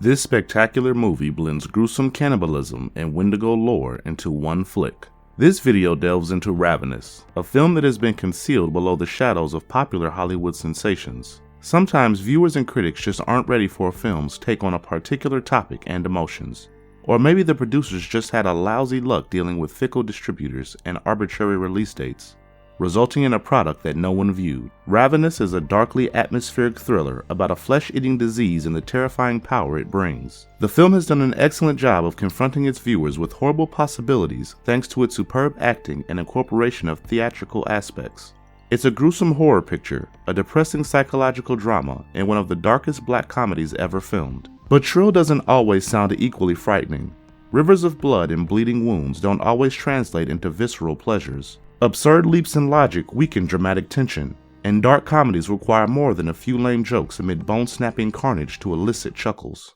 This spectacular movie blends gruesome cannibalism and Wendigo lore into one flick. This video delves into Ravenous, a film that has been concealed below the shadows of popular Hollywood sensations. Sometimes viewers and critics just aren't ready for a film's take on a particular topic and emotions. Or maybe the producers just had a lousy luck dealing with fickle distributors and arbitrary release dates, resulting in a product that no one viewed. Ravenous is a darkly atmospheric thriller about a flesh-eating disease and the terrifying power it brings. The film has done an excellent job of confronting its viewers with horrible possibilities thanks to its superb acting and incorporation of theatrical aspects. It's a gruesome horror picture, a depressing psychological drama, and one of the darkest black comedies ever filmed. But shrill doesn't always sound equally frightening. Rivers of blood and bleeding wounds don't always translate into visceral pleasures. Absurd leaps in logic weaken dramatic tension, and dark comedies require more than a few lame jokes amid bone-snapping carnage to elicit chuckles.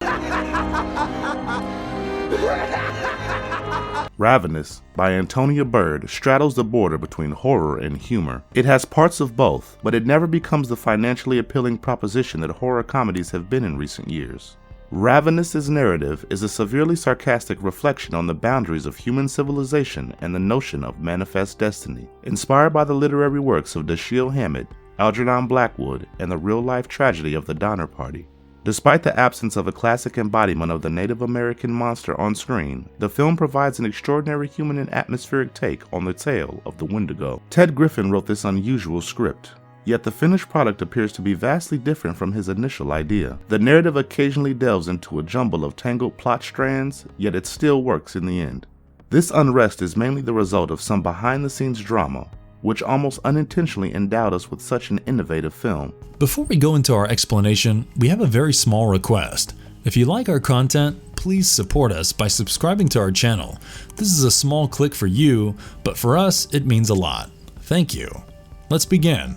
Ravenous, by Antonia Bird, straddles the border between horror and humor. It has parts of both, but it never becomes the financially appealing proposition that horror comedies have been in recent years. Ravenous's narrative is a severely sarcastic reflection on the boundaries of human civilization and the notion of manifest destiny. Inspired by the literary works of Dashiell Hammett, Algernon Blackwood, and the real-life tragedy of the Donner Party. Despite the absence of a classic embodiment of the Native American monster on screen, the film provides an extraordinary human and atmospheric take on the tale of the Wendigo. Ted Griffin wrote this unusual script, yet the finished product appears to be vastly different from his initial idea. The narrative occasionally delves into a jumble of tangled plot strands, yet it still works in the end. This unrest is mainly the result of some behind-the-scenes drama, which almost unintentionally endowed us with such an innovative film. Before we go into our explanation, we have a very small request. If you like our content, please support us by subscribing to our channel. This is a small click for you, but for us, it means a lot. Thank you. Let's begin.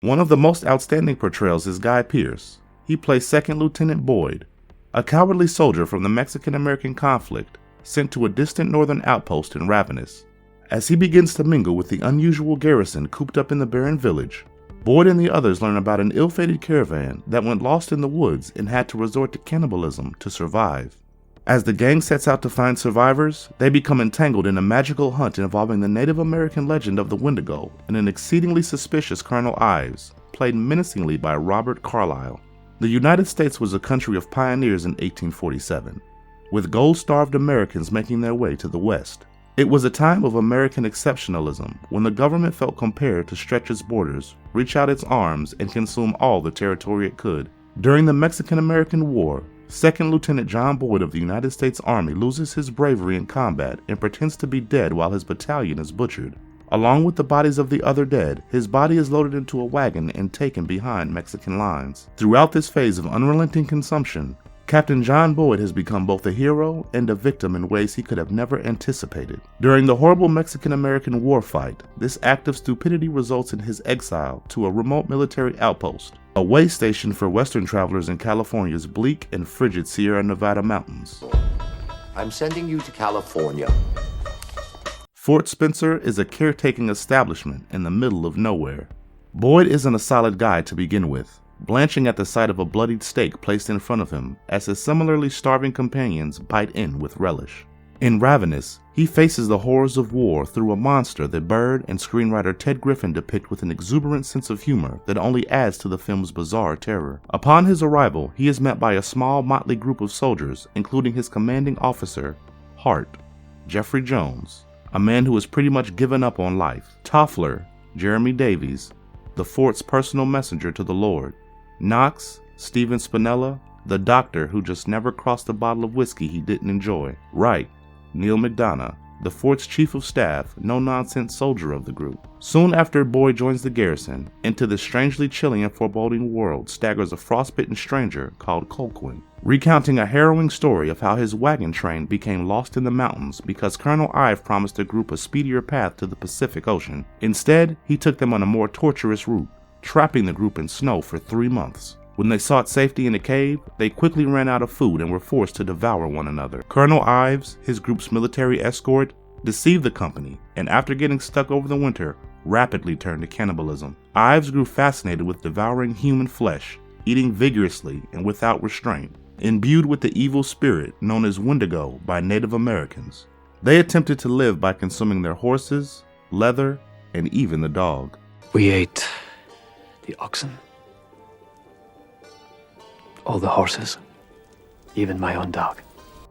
One of the most outstanding portrayals is Guy Pearce. He plays Second Lieutenant Boyd, a cowardly soldier from the Mexican-American conflict sent to a distant northern outpost in Ravenous. As he begins to mingle with the unusual garrison cooped up in the barren village, Boyd and the others learn about an ill-fated caravan that went lost in the woods and had to resort to cannibalism to survive. As the gang sets out to find survivors, they become entangled in a magical hunt involving the Native American legend of the Wendigo and an exceedingly suspicious Colonel Ives, played menacingly by Robert Carlyle. The United States was a country of pioneers in 1847, with gold-starved Americans making their way to the West. It was a time of American exceptionalism when the government felt compelled to stretch its borders, reach out its arms, and consume all the territory it could. During the Mexican-American War, Second Lieutenant John Boyd of the United States Army loses his bravery in combat and pretends to be dead while his battalion is butchered. Along with the bodies of the other dead, his body is loaded into a wagon and taken behind Mexican lines. Throughout this phase of unrelenting consumption, Captain John Boyd has become both a hero and a victim in ways he could have never anticipated. During the horrible Mexican-American war fight, this act of stupidity results in his exile to a remote military outpost, a way station for Western travelers in California's bleak and frigid Sierra Nevada mountains. I'm sending you to California. Fort Spencer is a caretaking establishment in the middle of nowhere. Boyd isn't a solid guy to begin with, blanching at the sight of a bloodied steak placed in front of him as his similarly starving companions bite in with relish. In Ravenous, he faces the horrors of war through a monster that Bird and screenwriter Ted Griffin depict with an exuberant sense of humor that only adds to the film's bizarre terror. Upon his arrival, he is met by a small motley group of soldiers, including his commanding officer, Hart, Jeffrey Jones, a man who has pretty much given up on life, Toffler, Jeremy Davies, the fort's personal messenger to the Lord, Knox, Stephen Spinella, the doctor who just never crossed a bottle of whiskey he didn't enjoy, Wright, Neil McDonough, the fort's chief of staff, no-nonsense soldier of the group. Soon after Boyd joins the garrison, into this strangely chilling and foreboding world staggers a frostbitten stranger called Colquhoun, recounting a harrowing story of how his wagon train became lost in the mountains because Colonel Ives promised the group a speedier path to the Pacific Ocean. Instead, he took them on a more tortuous route, trapping the group in snow for 3 months. When they sought safety in a cave, they quickly ran out of food and were forced to devour one another. Colonel Ives, his group's military escort, deceived the company, and after getting stuck over the winter, rapidly turned to cannibalism. Ives grew fascinated with devouring human flesh, eating vigorously and without restraint, imbued with the evil spirit known as Wendigo by Native Americans. They attempted to live by consuming their horses, leather, and even the dog. We ate the oxen, all the horses, even my own dog.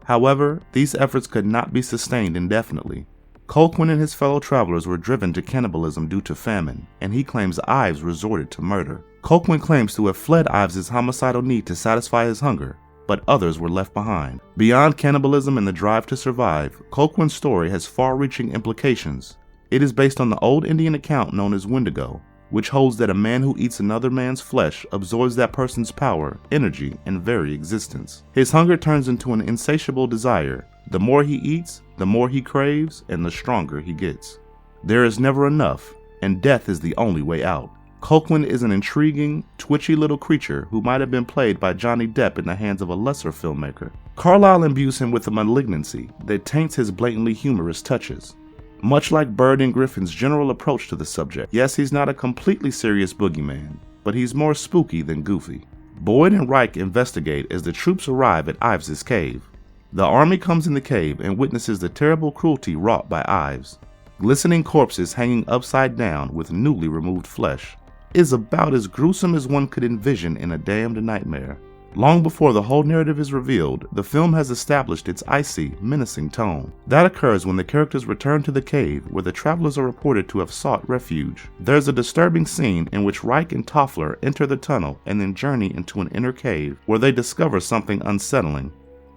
However, these efforts could not be sustained indefinitely. Colquhoun and his fellow travelers were driven to cannibalism due to famine, and he claims Ives resorted to murder. Colquhoun claims to have fled Ives' homicidal need to satisfy his hunger, but others were left behind. Beyond cannibalism and the drive to survive, Colquhoun's story has far-reaching implications. It is based on the old Indian account known as Wendigo, which holds that a man who eats another man's flesh absorbs that person's power, energy, and very existence. His hunger turns into an insatiable desire. The more he eats, the more he craves, and the stronger he gets. There is never enough, and death is the only way out. Colquhoun is an intriguing, twitchy little creature who might have been played by Johnny Depp in the hands of a lesser filmmaker. Carlyle imbues him with a malignancy that taints his blatantly humorous touches. Much like Bird and Griffin's general approach to the subject, yes, he's not a completely serious boogeyman, but he's more spooky than goofy. Boyd and Reich investigate as the troops arrive at Ives' cave. The army comes in the cave and witnesses the terrible cruelty wrought by Ives. Glistening corpses hanging upside down with newly removed flesh is about as gruesome as one could envision in a damned nightmare. Long before the whole narrative is revealed, the film has established its icy, menacing tone. That occurs when the characters return to the cave where the travelers are reported to have sought refuge. There's a disturbing scene in which Reich and Toffler enter the tunnel and then journey into an inner cave where they discover something unsettling.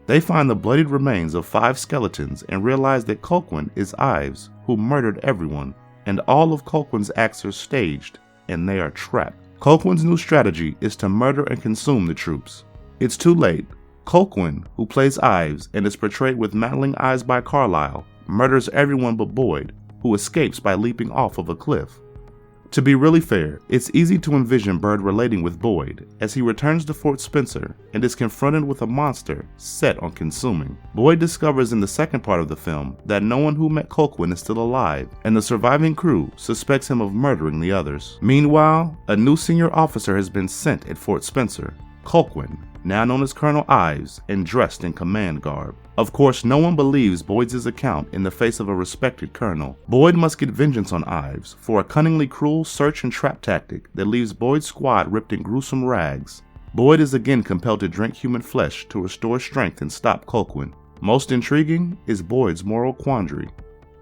They find the bloodied remains of 5 skeletons and realize that Colquhoun is Ives, who murdered everyone, and all of Colquhoun's acts are staged, and they are trapped. Colquhoun's new strategy is to murder and consume the troops. It's too late. Colquhoun, who plays Ives and is portrayed with maddling eyes by Carlyle, murders everyone but Boyd, who escapes by leaping off of a cliff. To be really fair, it's easy to envision Bird relating with Boyd as he returns to Fort Spencer and is confronted with a monster set on consuming. Boyd discovers in the second part of the film that no one who met Colquhoun is still alive, and the surviving crew suspects him of murdering the others. Meanwhile, a new senior officer has been sent at Fort Spencer, Colquhoun, now known as Colonel Ives, and dressed in command garb. Of course, no one believes Boyd's account in the face of a respected colonel. Boyd must get vengeance on Ives for a cunningly cruel search and trap tactic that leaves Boyd's squad ripped in gruesome rags. Boyd is again compelled to drink human flesh to restore strength and stop Colquhoun. Most intriguing is Boyd's moral quandary.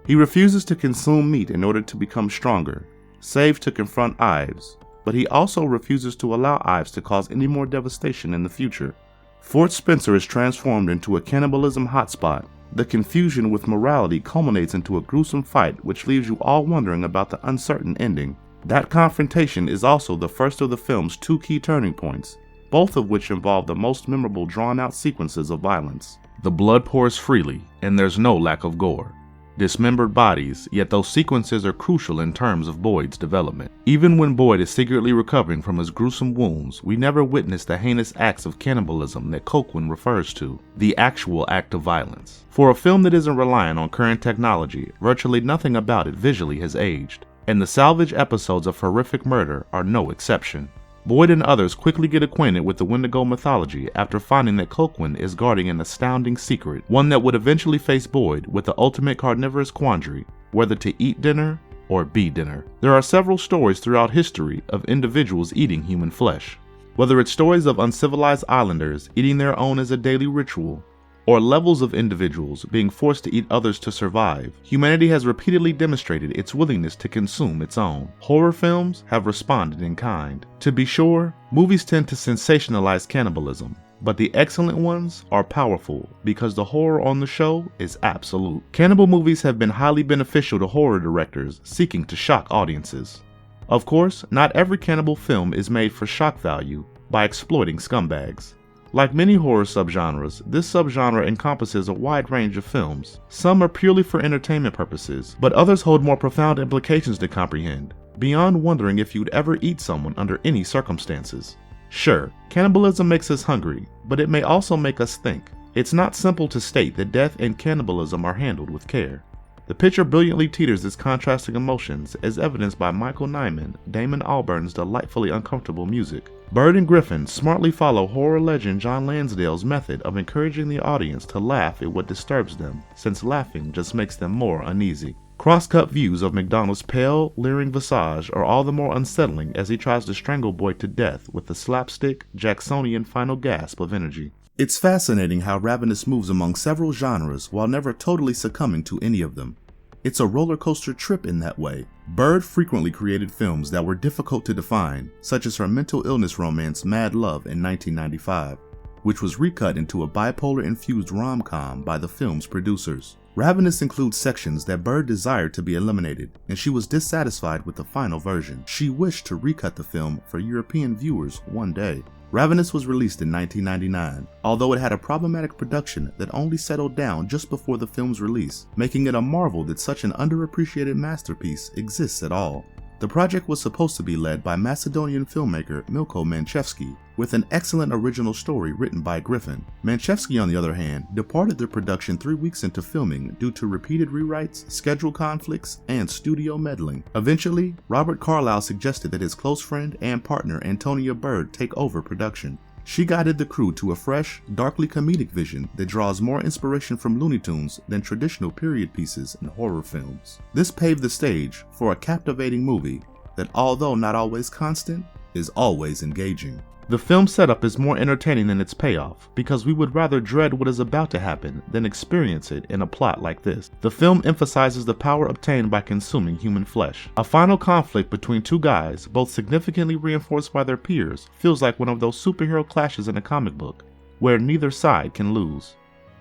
He refuses to consume meat in order to become stronger, save to confront Ives, but he also refuses to allow Ives to cause any more devastation in the future. Fort Spencer is transformed into a cannibalism hotspot. The confusion with morality culminates into a gruesome fight which leaves you all wondering about the uncertain ending. That confrontation is also the first of the film's 2 key turning points, both of which involve the most memorable drawn-out sequences of violence. The blood pours freely, and there's no lack of gore. Dismembered bodies, yet those sequences are crucial in terms of Boyd's development. Even when Boyd is secretly recovering from his gruesome wounds, we never witness the heinous acts of cannibalism that Colquhoun refers to, the actual act of violence. For a film that isn't reliant on current technology, virtually nothing about it visually has aged, and the salvage episodes of horrific murder are no exception. Boyd and others quickly get acquainted with the Wendigo mythology after finding that Colquhoun is guarding an astounding secret, one that would eventually face Boyd with the ultimate carnivorous quandary, whether to eat dinner or be dinner. There are several stories throughout history of individuals eating human flesh. Whether it's stories of uncivilized islanders eating their own as a daily ritual, or levels of individuals being forced to eat others to survive, humanity has repeatedly demonstrated its willingness to consume its own. Horror films have responded in kind. To be sure, movies tend to sensationalize cannibalism, but the excellent ones are powerful because the horror on the show is absolute. Cannibal movies have been highly beneficial to horror directors seeking to shock audiences. Of course, not every cannibal film is made for shock value by exploiting scumbags. Like many horror subgenres, this subgenre encompasses a wide range of films. Some are purely for entertainment purposes, but others hold more profound implications to comprehend, beyond wondering if you'd ever eat someone under any circumstances. Sure, cannibalism makes us hungry, but it may also make us think. It's not simple to state that death and cannibalism are handled with care. The picture brilliantly teeters its contrasting emotions, as evidenced by Michael Nyman, Damon Albarn's delightfully uncomfortable music. Bird and Griffin smartly follow horror legend John Lansdale's method of encouraging the audience to laugh at what disturbs them, since laughing just makes them more uneasy. Cross-cut views of McDonald's pale, leering visage are all the more unsettling as he tries to strangle Boyd to death with the slapstick, Jacksonian final gasp of energy. It's fascinating how Ravenous moves among several genres while never totally succumbing to any of them. It's a roller coaster trip in that way. Bird frequently created films that were difficult to define, such as her mental illness romance Mad Love in 1995, which was recut into a bipolar-infused rom-com by the film's producers. Ravenous includes sections that Bird desired to be eliminated, and she was dissatisfied with the final version. She wished to recut the film for European viewers one day. Ravenous was released in 1999, although it had a problematic production that only settled down just before the film's release, making it a marvel that such an underappreciated masterpiece exists at all. The project was supposed to be led by Macedonian filmmaker Milko Manchevski, with an excellent original story written by Griffin. Manchevski, on the other hand, departed the production 3 weeks into filming due to repeated rewrites, schedule conflicts, and studio meddling. Eventually, Robert Carlyle suggested that his close friend and partner Antonia Bird take over production. She guided the crew to a fresh, darkly comedic vision that draws more inspiration from Looney Tunes than traditional period pieces in horror films. This paved the stage for a captivating movie that, although not always constant, is always engaging. The film's setup is more entertaining than its payoff, because we would rather dread what is about to happen than experience it in a plot like this. The film emphasizes the power obtained by consuming human flesh. A final conflict between two guys, both significantly reinforced by their peers, feels like one of those superhero clashes in a comic book, where neither side can lose.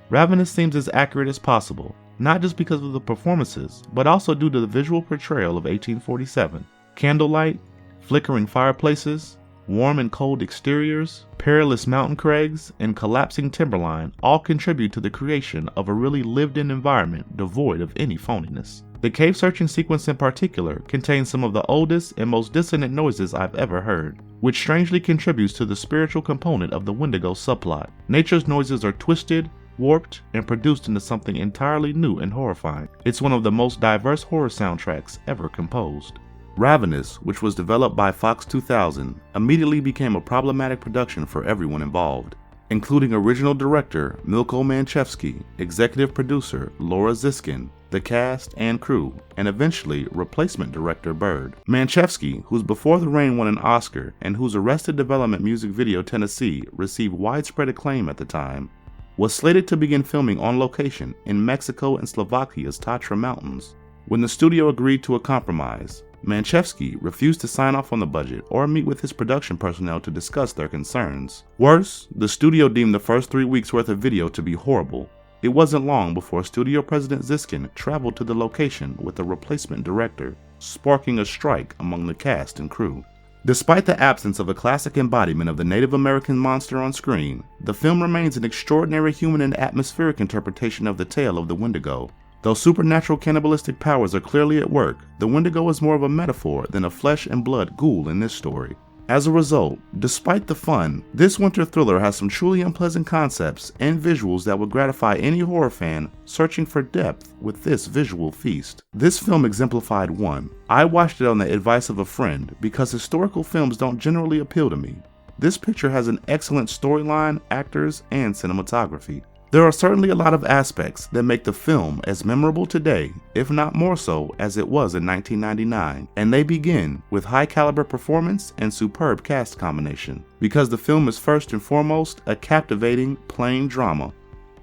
Ravenous seems as accurate as possible, not just because of the performances, but also due to the visual portrayal of 1847. Candlelight, flickering fireplaces, warm and cold exteriors, perilous mountain crags, and collapsing timberline all contribute to the creation of a really lived-in environment devoid of any phoniness. The cave searching sequence in particular contains some of the oldest and most dissonant noises I've ever heard, which strangely contributes to the spiritual component of the Wendigo subplot. Nature's noises are twisted, warped, and produced into something entirely new and horrifying. It's one of the most diverse horror soundtracks ever composed. Ravenous, which was developed by Fox 2000, immediately became a problematic production for everyone involved, including original director Milko Manchevski, executive producer Laura Ziskin, the cast and crew, and eventually replacement director Bird. Manchevski, whose Before the Rain won an Oscar and whose Arrested Development music video Tennessee received widespread acclaim at the time, was slated to begin filming on location in Mexico and Slovakia's Tatra Mountains. When the studio agreed to a compromise, Manchevski refused to sign off on the budget or meet with his production personnel to discuss their concerns. Worse, the studio deemed the first 3 weeks' worth of video to be horrible. It wasn't long before studio president Ziskin traveled to the location with a replacement director, sparking a strike among the cast and crew. Despite the absence of a classic embodiment of the Native American monster on screen, the film remains an extraordinary human and atmospheric interpretation of the tale of the Wendigo. Though supernatural cannibalistic powers are clearly at work, the Wendigo is more of a metaphor than a flesh and blood ghoul in this story. As a result, despite the fun, this winter thriller has some truly unpleasant concepts and visuals that would gratify any horror fan searching for depth with this visual feast. This film exemplified one. I watched it on the advice of a friend because historical films don't generally appeal to me. This picture has an excellent storyline, actors, and cinematography. There are certainly a lot of aspects that make the film as memorable today, if not more so, as it was in 1999, and they begin with high-caliber performance and superb cast combination, because the film is first and foremost a captivating, plain drama,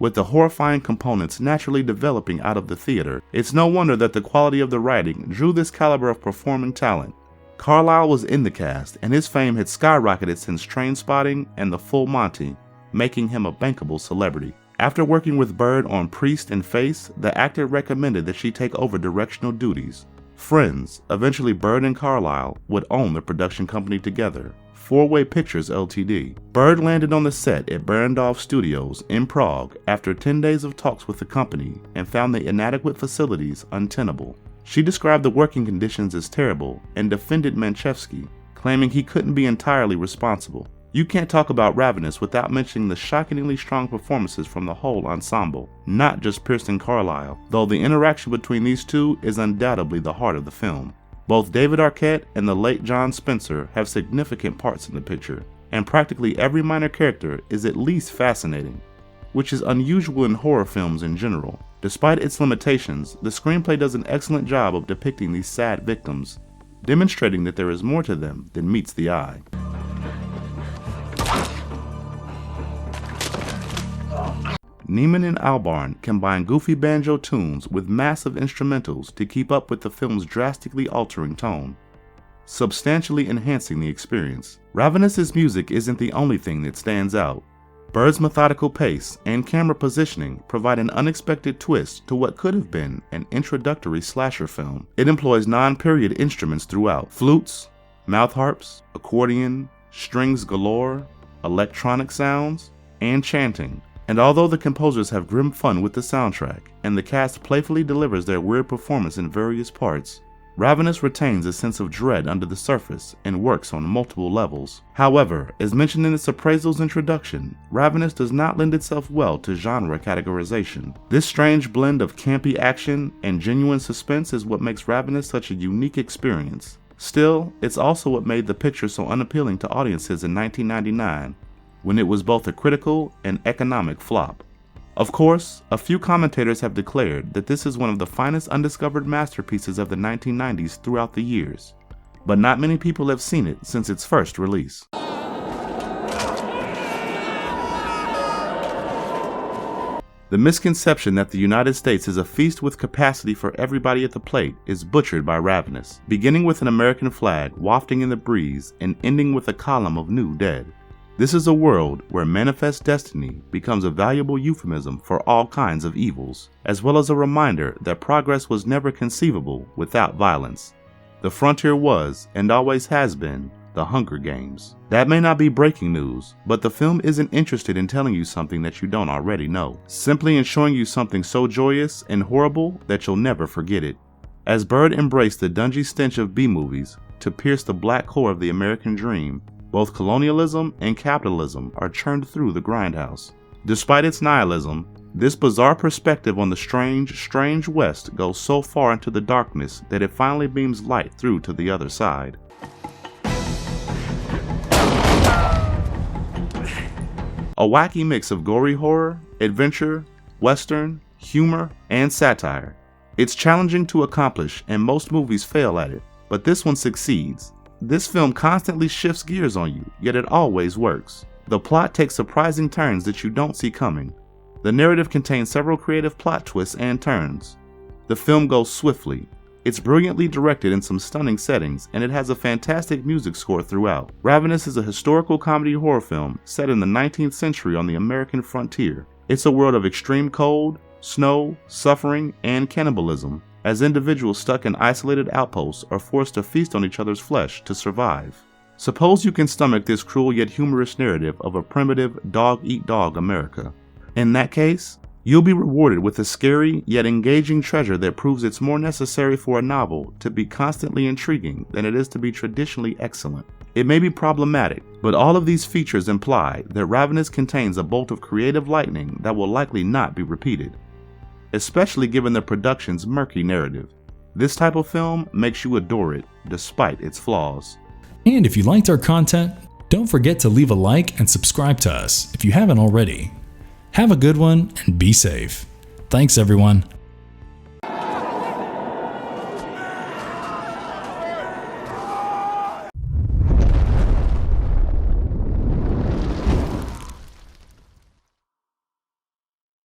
with the horrifying components naturally developing out of the theater. It's no wonder that the quality of the writing drew this caliber of performing talent. Carlyle was in the cast, and his fame had skyrocketed since Trainspotting and The Full Monty, making him a bankable celebrity. After working with Bird on Priest and Face, the actor recommended that she take over directional duties. Friends, eventually Bird and Carlyle would own the production company together, Four-Way Pictures Ltd. Bird landed on the set at Barrandov Studios in Prague after 10 days of talks with the company and found the inadequate facilities untenable. She described the working conditions as terrible and defended Manchevski, claiming he couldn't be entirely responsible. You can't talk about Ravenous without mentioning the shockingly strong performances from the whole ensemble, not just Pearson Carlisle, though the interaction between these two is undoubtedly the heart of the film. Both David Arquette and the late John Spencer have significant parts in the picture, and practically every minor character is at least fascinating, which is unusual in horror films in general. Despite its limitations, the screenplay does an excellent job of depicting these sad victims, demonstrating that there is more to them than meets the eye. Neiman and Albarn combine goofy banjo tunes with massive instrumentals to keep up with the film's drastically altering tone, substantially enhancing the experience. Ravenous's music isn't the only thing that stands out. Bird's methodical pace and camera positioning provide an unexpected twist to what could have been an introductory slasher film. It employs non-period instruments throughout: flutes, mouth harps, accordion, strings galore, electronic sounds, and chanting. And although the composers have grim fun with the soundtrack, and the cast playfully delivers their weird performance in various parts, Ravenous retains a sense of dread under the surface and works on multiple levels. However, as mentioned in its appraisal's introduction, Ravenous does not lend itself well to genre categorization. This strange blend of campy action and genuine suspense is what makes Ravenous such a unique experience. Still, it's also what made the picture so unappealing to audiences in 1999, when it was both a critical and economic flop. Of course, a few commentators have declared that this is one of the finest undiscovered masterpieces of the 1990s throughout the years, but not many people have seen it since its first release. The misconception that the United States is a feast with capacity for everybody at the plate is butchered by Ravenous, beginning with an American flag wafting in the breeze and ending with a column of new dead. This is a world where manifest destiny becomes a valuable euphemism for all kinds of evils, as well as a reminder that progress was never conceivable without violence. The frontier was, and always has been, the Hunger Games. That may not be breaking news, but the film isn't interested in telling you something that you don't already know, simply in showing you something so joyous and horrible that you'll never forget it. As Bird embraced the dungy stench of B-movies to pierce the black core of the American dream, both colonialism and capitalism are churned through the grindhouse. Despite its nihilism, this bizarre perspective on the strange West goes so far into the darkness that it finally beams light through to the other side. A wacky mix of gory horror, adventure, western, humor, and satire. It's challenging to accomplish, and most movies fail at it, but this one succeeds. This film constantly shifts gears on you, yet it always works. The plot takes surprising turns that you don't see coming. The narrative contains several creative plot twists and turns. The film goes swiftly. It's brilliantly directed in some stunning settings, and it has a fantastic music score throughout. Ravenous is a historical comedy horror film set in the 19th century on the American frontier. It's a world of extreme cold, snow, suffering, and cannibalism, as individuals stuck in isolated outposts are forced to feast on each other's flesh to survive. Suppose you can stomach this cruel yet humorous narrative of a primitive dog-eat-dog America. In that case, you'll be rewarded with a scary yet engaging treasure that proves it's more necessary for a novel to be constantly intriguing than it is to be traditionally excellent. It may be problematic, but all of these features imply that Ravenous contains a bolt of creative lightning that will likely not be repeated, especially given the production's murky narrative. This type of film makes you adore it, despite its flaws. And if you liked our content, don't forget to leave a like and subscribe to us if you haven't already. Have a good one and be safe. Thanks everyone.